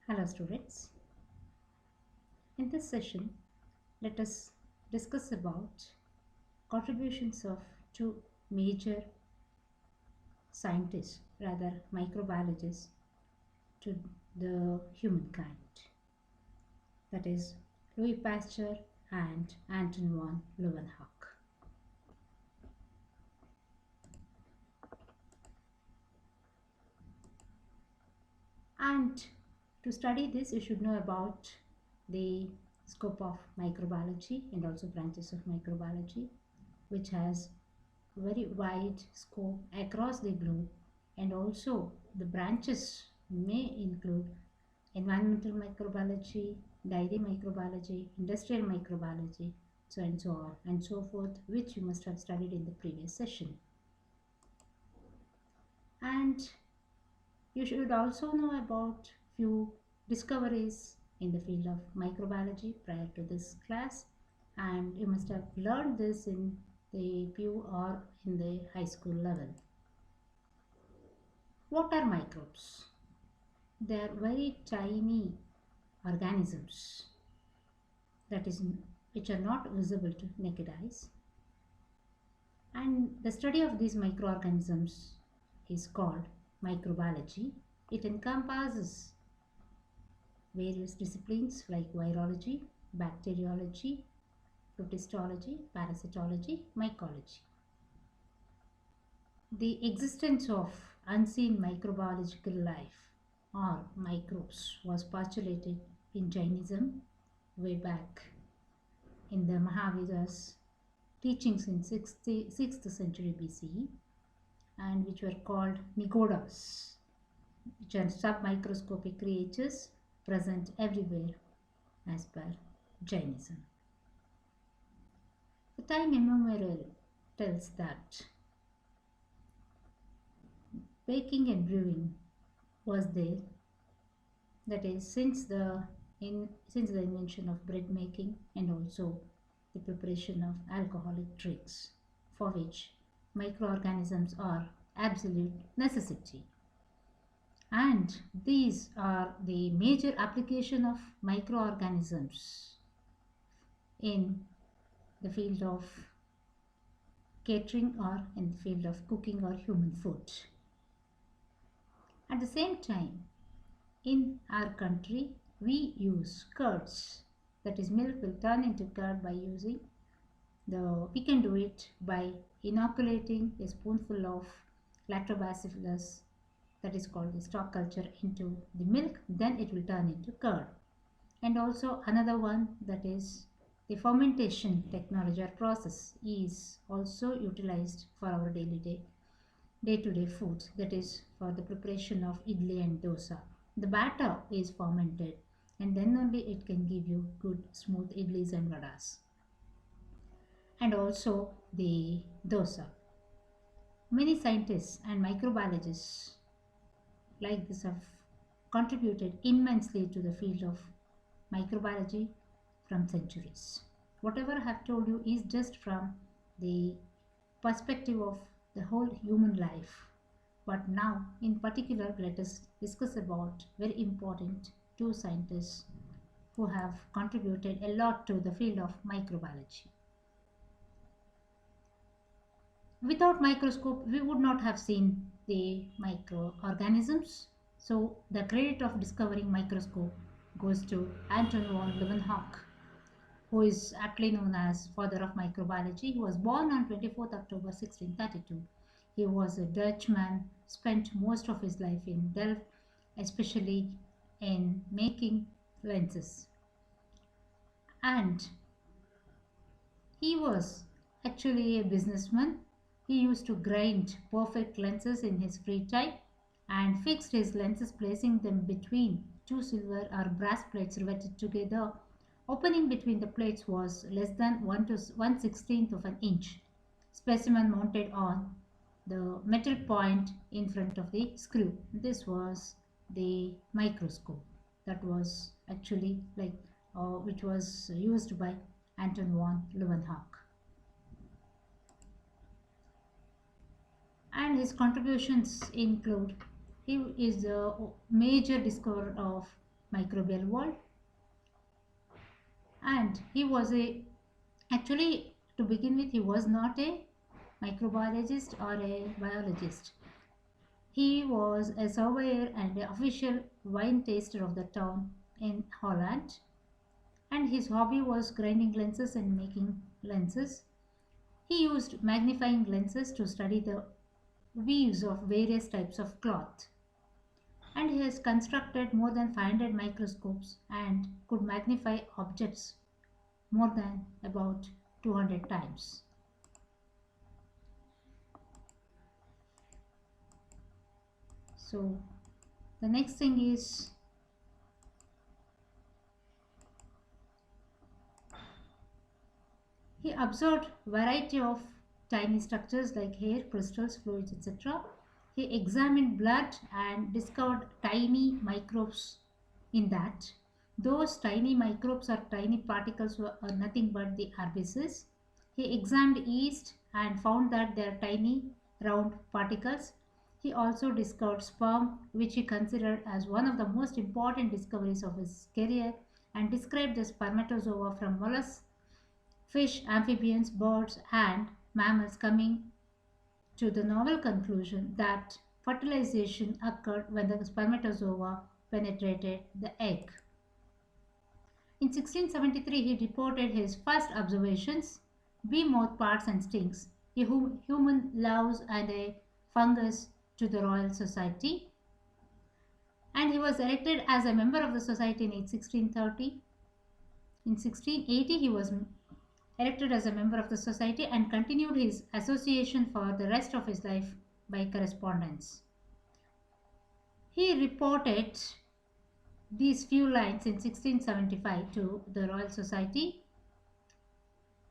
Hello students. In this session, let us discuss about contributions of two major scientists, rather microbiologists, to the humankind. That is Louis Pasteur and Anton von Leeuwenhoek. And to study this, you should know about the scope of microbiology and also branches of microbiology, which has very wide scope across the globe, and also the branches may include environmental microbiology, dairy microbiology, industrial microbiology, so and so on and so forth, which you must have studied in the previous session. And you should also know about few discoveries in the field of microbiology prior to this class, and you must have learned this in the PU or in the high school level. What are microbes? They are very tiny organisms, that is, which are not visible to naked eyes, and the study of these microorganisms is called microbiology. It encompasses various disciplines like virology, bacteriology, protistology, parasitology, mycology. The existence of unseen microbiological life or microbes was postulated in Jainism way back in the Mahavira's teachings in 6th century BCE, and which were called nigodas, which are submicroscopic creatures present everywhere as per Jainism. The time immemorial tells that baking and brewing was there, that is, since the invention of bread making and also the preparation of alcoholic drinks, for which microorganisms are absolute necessity. And these are the major application of microorganisms in the field of catering or in the field of cooking or human food. At the same time, in our country, we use curds. That is, milk will turn into curd by using we can do it by inoculating a spoonful of lactobacillus, that is called the stock culture, into the milk, then it will turn into curd. And also another one, that is the fermentation technology or process, is also utilized for our day-to-day foods, that is for the preparation of idli and dosa. The batter is fermented and then only it can give you good smooth idlis and vadas. And also the dosa. Many scientists and microbiologists like this have contributed immensely to the field of microbiology from centuries. Whatever I have told you is just from the perspective of the whole human life. But now, in particular, let us discuss about very important two scientists who have contributed a lot to the field of microbiology. Without microscope, we would not have seen the microorganisms. So the credit of discovering microscope goes to Anton von Leeuwenhoek, who is aptly known as father of microbiology. He was born on 24th October 1632. He was a Dutchman, spent most of his life in Delft, especially in making lenses. And he was actually a businessman. He used to grind perfect lenses in his free time and fixed his lenses, placing them between two silver or brass plates riveted together. Opening between the plates was less than 1 to 1/16 of an inch. Specimen mounted on the metal point in front of the screw. This was the microscope that was actually which was used by Anton von Leeuwenhoek. And his contributions include, he is the major discoverer of microbial world. And he was a, actually, to begin with, he was not a microbiologist or a biologist. He was a surveyor and the official wine taster of the town in Holland, and his hobby was grinding lenses and making lenses. He used magnifying lenses to study the weaves of various types of cloth, and he has constructed more than 500 microscopes and could magnify objects more than about 200 times. So the next thing is he observed variety of tiny structures like hair, crystals, fluids, etc. He examined blood and discovered tiny microbes in that. Those tiny microbes or tiny particles are nothing but the RBCs. He examined yeast and found that they are tiny round particles. He also discovered sperm, which he considered as one of the most important discoveries of his career, and described the spermatozoa from mollusks, fish, amphibians, birds, and mammals, coming to the novel conclusion that fertilization occurred when the spermatozoa penetrated the egg. In 1673, he reported his first observations: bee mouth parts and stings, a human louse and a fungus, to the Royal Society. And he was elected as a member of the society in 1630. In 1680, he was elected as a member of the society and continued his association for the rest of his life by correspondence. He reported these few lines in 1675 to the Royal Society.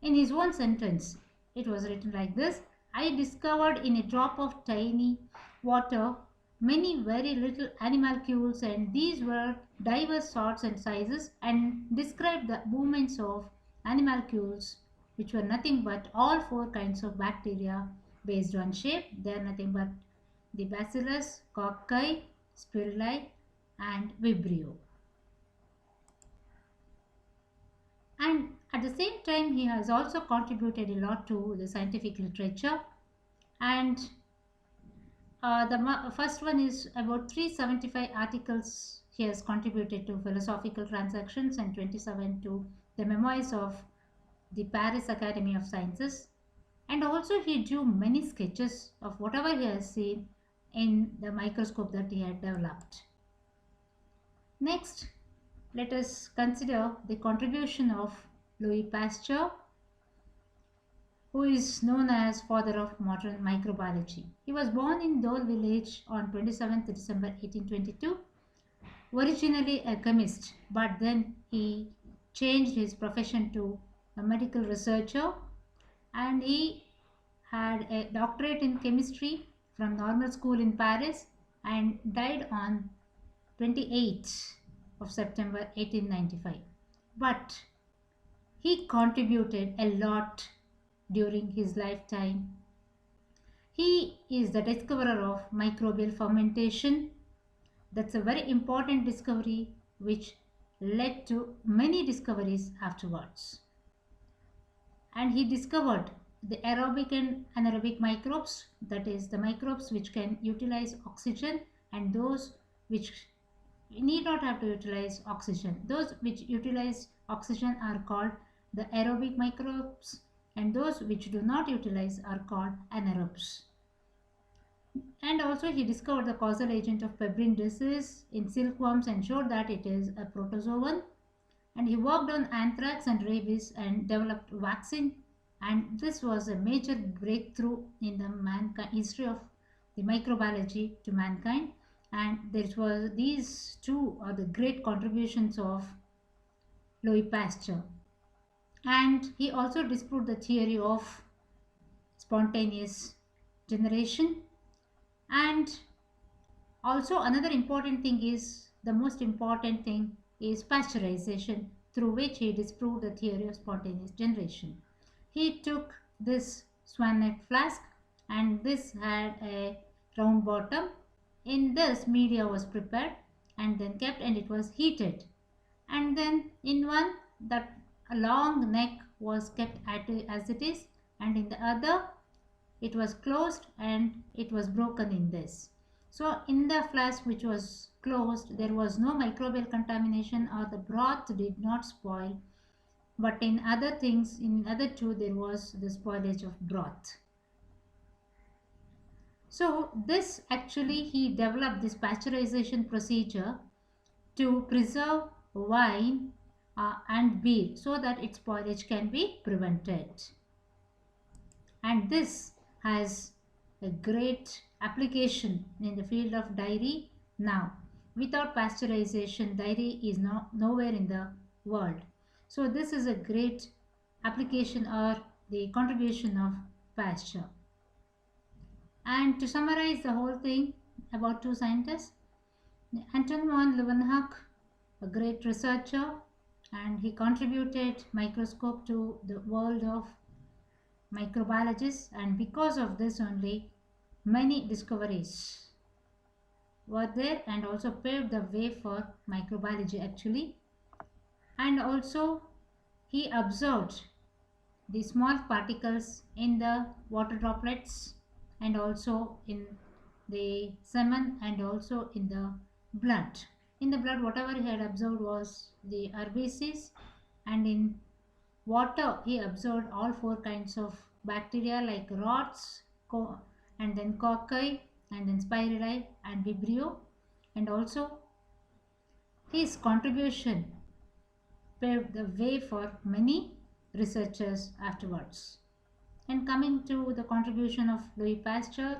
In his own sentence, it was written like this: I discovered in a drop of tiny water many very little animalcules, and these were diverse sorts and sizes, and described the movements of animalcules, which were nothing but all four kinds of bacteria based on shape. They are nothing but the Bacillus, Cocci, Spirulli, and Vibrio. And at the same time, he has also contributed a lot to the scientific literature. And the first one is about 375 articles he has contributed to Philosophical Transactions, and 27 to the Memoirs of the Paris Academy of Sciences. And also he drew many sketches of whatever he has seen in the microscope that he had developed. Next, let us consider the contribution of Louis Pasteur, who is known as father of modern microbiology. He was born in Dole village on 27th December 1822. Originally a chemist, but then he changed his profession to a medical researcher, and he had a doctorate in chemistry from normal school in Paris and died on 28th of September 1895. But he contributed a lot during his lifetime. He is the discoverer of microbial fermentation. That's a very important discovery which led to many discoveries afterwards. And he discovered the aerobic and anaerobic microbes, that is the microbes which can utilize oxygen and those which need not have to utilize oxygen. Those which utilize oxygen are called the aerobic microbes, and those which do not utilize are called anaerobes. And also he discovered the causal agent of pebrine disease in silkworms and showed that it is a protozoan. And he worked on anthrax and rabies and developed vaccine, and this was a major breakthrough in the history of the microbiology to mankind. And these two are the great contributions of Louis Pasteur. And he also disproved the theory of spontaneous generation. And also another important thing is, the most important thing is pasteurization, through which he disproved the theory of spontaneous generation. He took this swan neck flask, and this had a round bottom. In this, media was prepared, and then kept, and it was heated. And then in one, that a long neck was kept as it is, and in the other it was closed and it was broken in this. So in the flask which was closed, there was no microbial contamination, or the broth did not spoil, but in other things, in other two, there was the spoilage of broth. So this actually, he developed this pasteurization procedure to preserve wine and beer, so that its spoilage can be prevented. And this has a great application in the field of dairy now. Without pasteurization, dairy is nowhere in the world. So this is a great application or the contribution of Pasteur. And to summarize the whole thing about two scientists, Anton von Leeuwenhoek, a great researcher, and he contributed microscope to the world of microbiologists, and because of this only many discoveries were there, and also paved the way for microbiology actually. And also he observed the small particles in the water droplets, and also in the semen, and also in the blood. In the blood, whatever he had observed was the RBCs, and in water he observed all four kinds of bacteria like rods, and then cocci, and then spirilla and vibrio. And also his contribution paved the way for many researchers afterwards. And coming to the contribution of Louis Pasteur,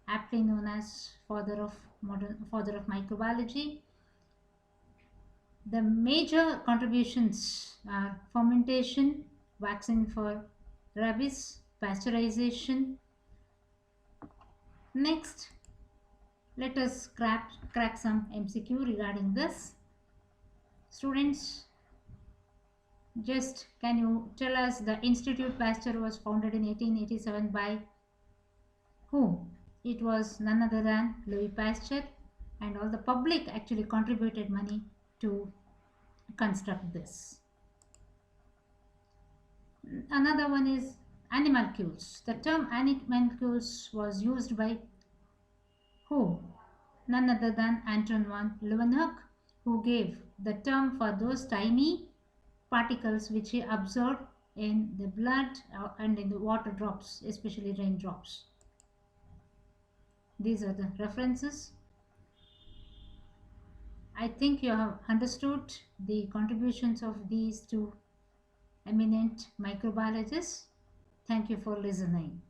aptly known as father of microbiology, the major contributions are fermentation, vaccine for rabies, pasteurization. Next, let us crack some MCQ regarding this. Students, just can you tell us, the Institute Pasteur was founded in 1887 by whom? It was none other than Louis Pasteur, and all the public actually contributed money to construct this. Another one is animalcules. The term animalcules was used by who? None other than Anton von Leeuwenhoek, who gave the term for those tiny particles which he observed in the blood and in the water drops, especially raindrops. These are the references. I think you have understood the contributions of these two eminent microbiologists. Thank you for listening.